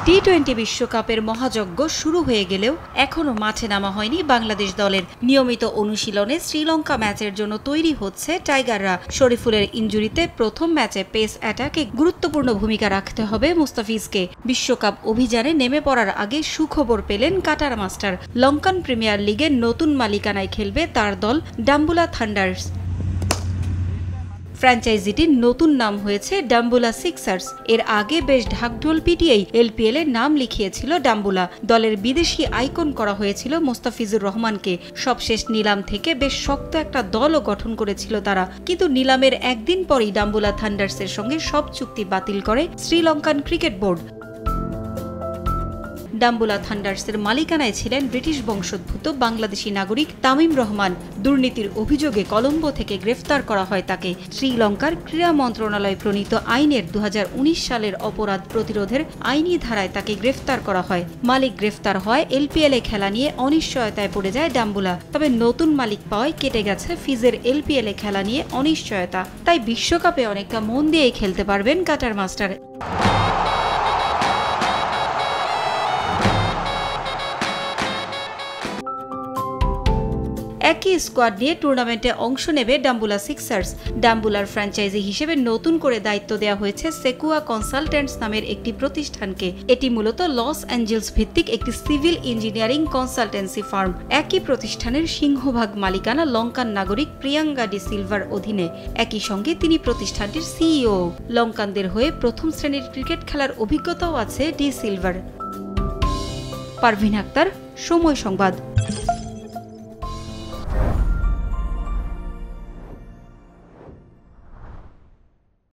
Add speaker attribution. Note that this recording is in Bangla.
Speaker 1: টি-20 বিশ্বকাপের মহাযজ্ঞ শুরু হয়ে গেলেও এখনও মাঠে নামা হয়নি বাংলাদেশ দলের। নিয়মিত অনুশীলনে শ্রীলঙ্কা ম্যাচের জন্য তৈরি হচ্ছে টাইগাররা। শরীফুলের ইনজুরিতে প্রথম ম্যাচে পেস অ্যাটাকে গুরুত্বপূর্ণ ভূমিকা রাখতে হবে মুস্তাফিজকে। বিশ্বকাপ অভিযানে নেমে পড়ার আগে সুখবর পেলেন কাটার মাস্টার। লঙ্কান প্রিমিয়ার লিগে নতুন মালিকানায় খেলবে তার দল ডাম্বুলা থান্ডার্স। ফ্র্যাঞ্চাইজিটির নতুন নাম হয়েছে ডাম্বুলা সিক্সার্স। এর আগে বেশ ঢাকঢোল পিটিয়েই এলপিএল এ নাম লিখিয়েছিল ডাম্বুলা। দলের বিদেশি আইকন করা হয়েছিল মোস্তাফিজুর রহমানকে। সবশেষ নিলাম থেকে বেশ শক্ত একটা দলও গঠন করেছিল তারা, কিন্তু নিলামের একদিন পরই ডাম্বুলা থান্ডার্সের সঙ্গে সব চুক্তি বাতিল করে শ্রীলঙ্কান ক্রিকেট বোর্ড। ডাম্বুলা থান্ডার্সের মালিকানায় ছিলেন ব্রিটিশ বংশোদ্ভূত বাংলাদেশি নাগরিক তামিম রহমান। দুর্নীতির অভিযোগে কলম্বো থেকে গ্রেফতার করা হয় তাকে। শ্রীলঙ্কার ক্রীড়া মন্ত্রণালয় প্রণীত আইনের 2019 সালের অপরাধ প্রতিরোধের আইনি ধারায় তাকে গ্রেফতার করা হয়। মালিক গ্রেফতার হয় এলপিএল এ খেলা নিয়ে অনিশ্চয়তায় পড়ে যায় ডাম্বুলা। তবে নতুন মালিক পাওয়ায় কেটে গেছে ফিজের এলপিএল এ খেলা নিয়ে অনিশ্চয়তা। তাই বিশ্বকাপে অনেকটা মন দিয়েই খেলতে পারবেন কাটার মাস্টার। একই স্কোয়াড নিয়ে টুর্নামেন্টে অংশ নেবে ডাম্বুলা সিক্সার্স। ডাম্বুলার ফ্র্যাঞ্চাইজি হিসেবে নতুন করে দায়িত্ব দেওয়া হয়েছে সেকুয়া কনসালটেন্টস নামের একটি প্রতিষ্ঠানকে। এটি মূলত লস অ্যাঞ্জেলস ভিত্তিক একটি সিভিল ইঞ্জিনিয়ারিং কনসালটেন্সি ফার্ম। একই প্রতিষ্ঠানের সিংহভাগ মালিকানা লঙ্কান নাগরিক প্রিয়াঙ্গা ডি সিলভার অধীনে। একই সঙ্গে তিনি প্রতিষ্ঠানটির সিইও। লঙ্কানদের হয়ে প্রথম শ্রেণীর ক্রিকেট খেলার অভিজ্ঞতাও আছে ডি সিলভার। পারভিন আক্তার, সময় সংবাদ।